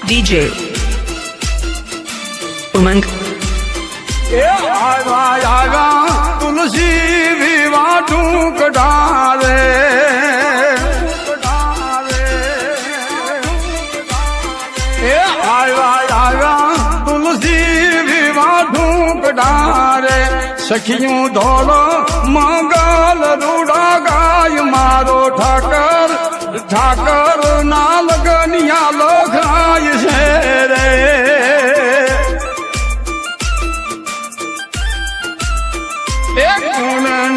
DJ Umang आगा तुलसी विवाह ढूंढ डाले आगा तुलसी विवाह ढूंढ डाले सखियों धोलो मंगल रूड़ा गाय मारो ठाकर ठाकर नाल गनिया लोग आय शेरे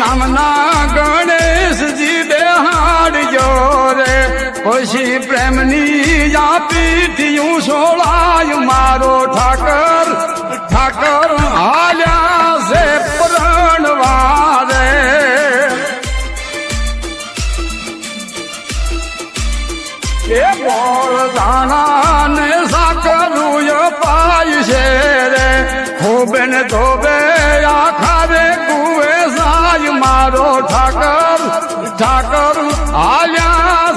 नामना गणेश जी बेहाड़ जोरे खुशी प्रेमनी या पीठियों सोलाय मारो ठाकर ठाकर आल्या से प्रण वारे बोल दाना ने साकरू यो पाई से रे खूबन धोबे आखारे कुए साय मारो ठाकर ठाकर आल्या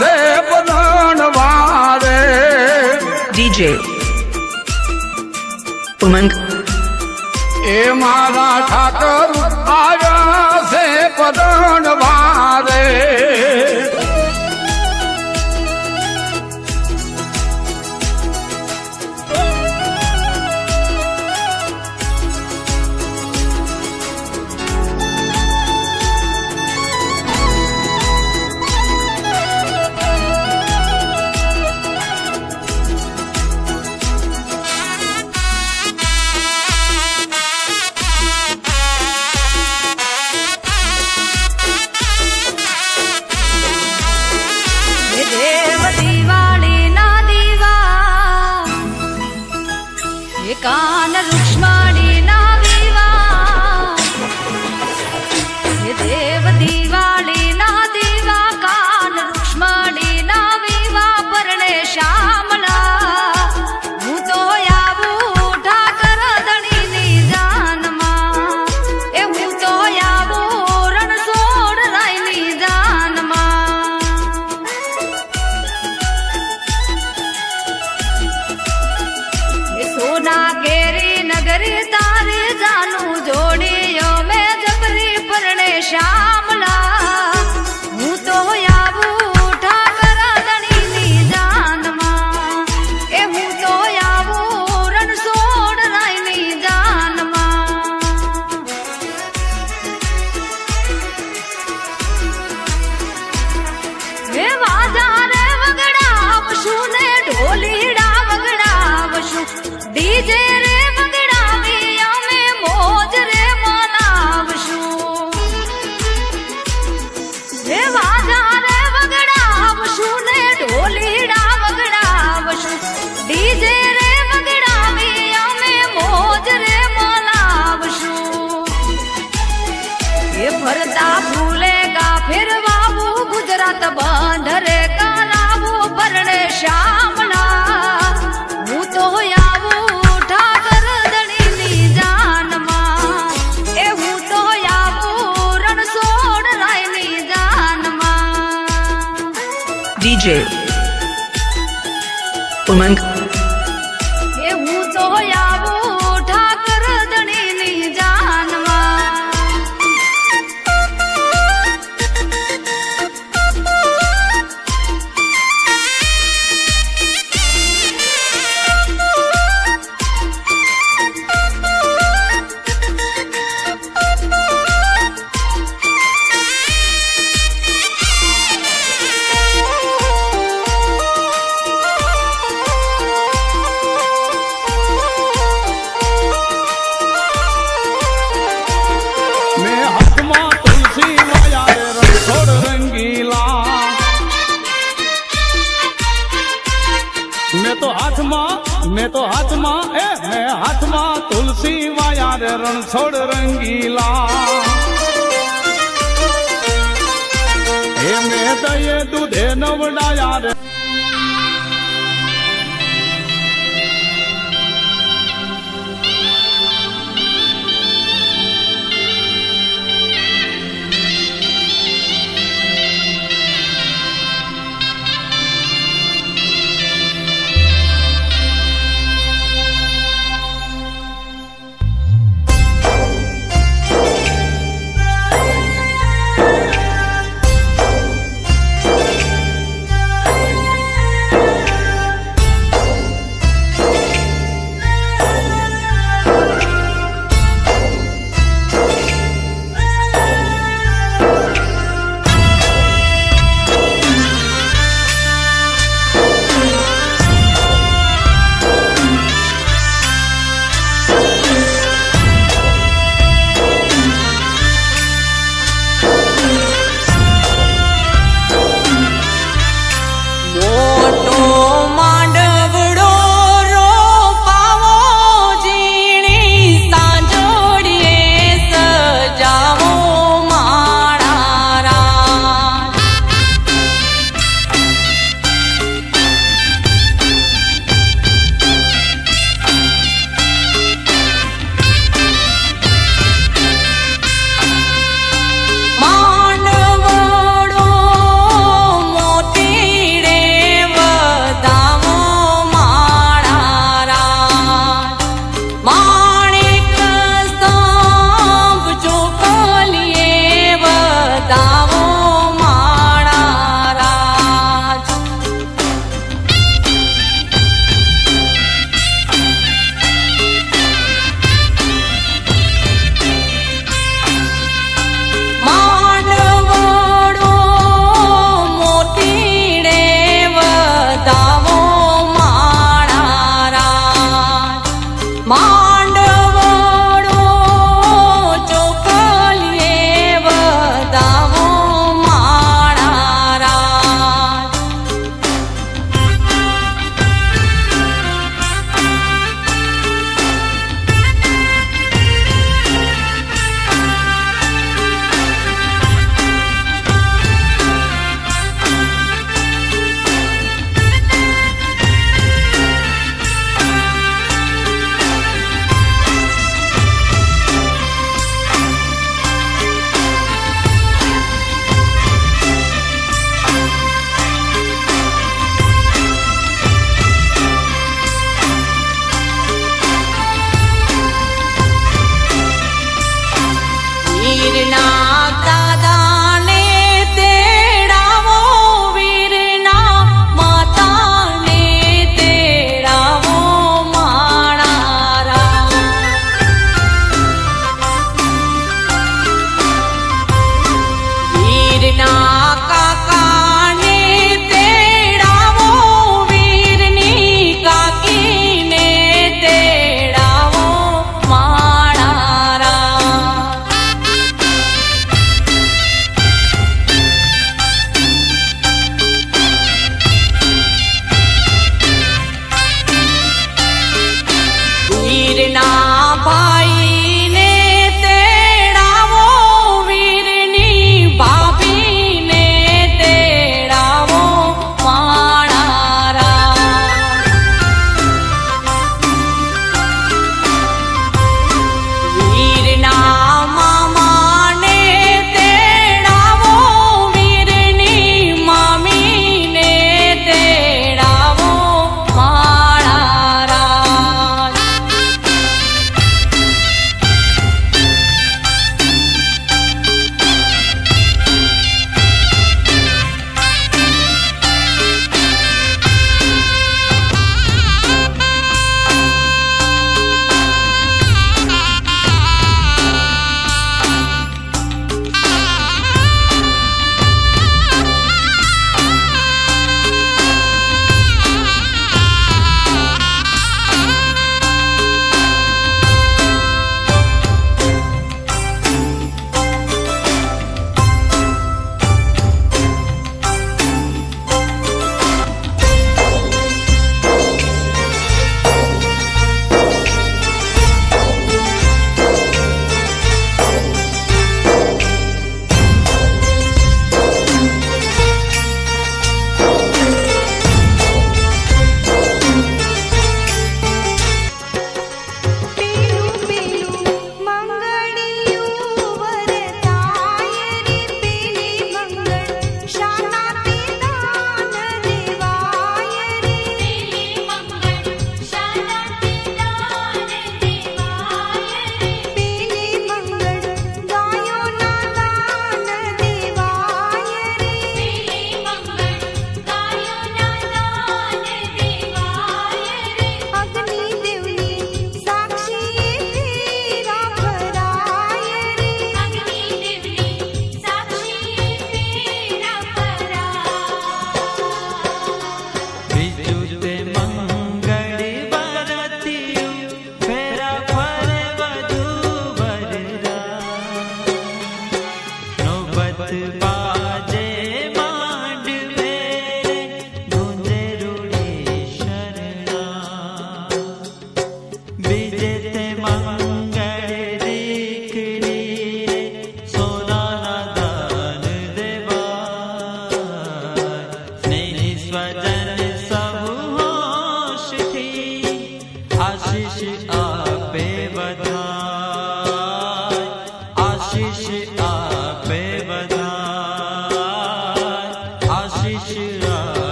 से बदन वारे DJ Umang ए मारा ठाकर आया से बदन वारे कान रुक्ष्मणी ना विवा ये देव दिवाली ना दिवा कान रुक्ष्मणी ना विवा परणे श्यामला हूँ तो यावू ठाकर धणी नी जानमा ए हूँ तो यावू रणछोड़ राय नी जानमा सोना केरी नगरी तारे जानू जोड़ियो मैं जबरी परणे श्यामला हूँ तो यावू ठाकर धणी नी जानमा ए हूँ तो यावू रणछोड़ राय नी जानमा वे वाजा रे वगड़ा वशु ने ढोलीड़ा वगड़ा वशु डीजे रे बगड़ाविया में मौज रे मनावशु रे वाजा रे बगड़ावशु ने ढोलीड़ा बगड़ावशु डीजे रे बगड़ाविया में मौज रे मनावशु ये भरता भूलेगा फिर बाबू गुजरात बांधरे का लाभू परणे श्यामला हूँ तो यावू ठाकर धणी नी जानमा ए हूँ तो यावू रणछोड़ राय नी जानमा DJ Umang ए हूँ तो यावू ठाकर धणी नी जानमा मैं हकमा तुलसी माया रे रणछोड़ रंगीला मैं तो हाथ में तुलसी माया रे रणछोड़ रंगीला हे मैं दये दूधे नवडाया रे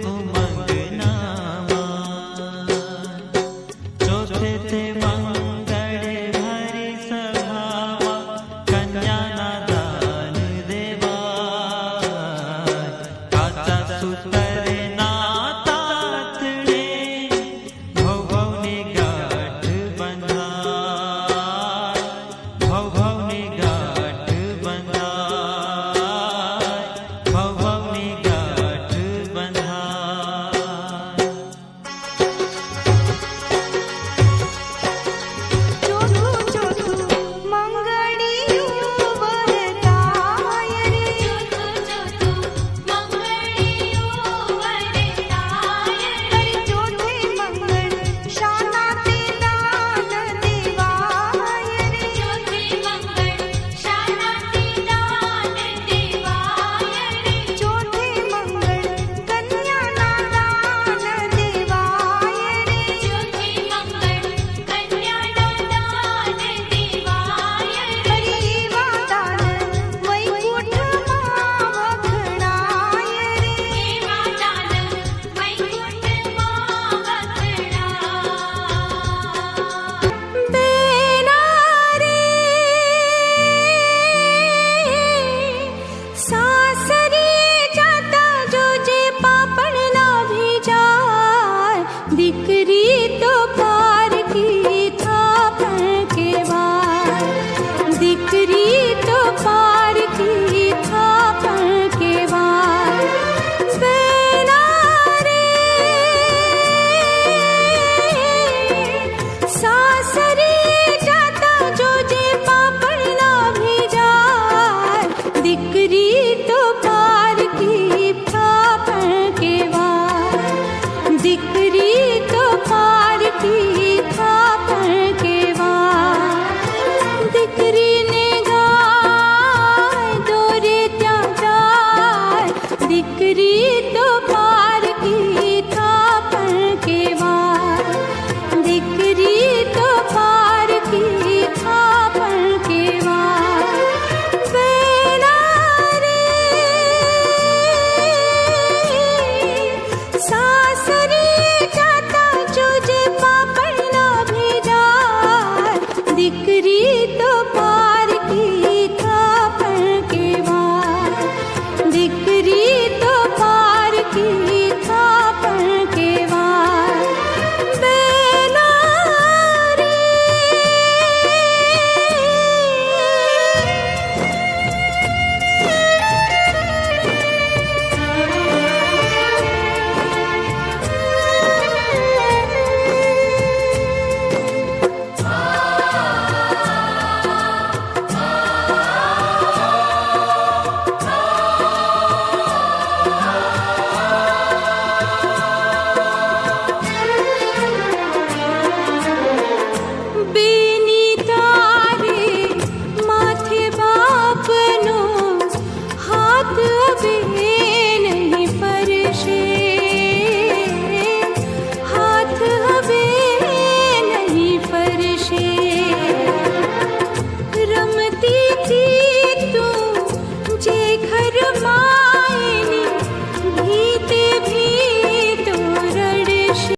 તું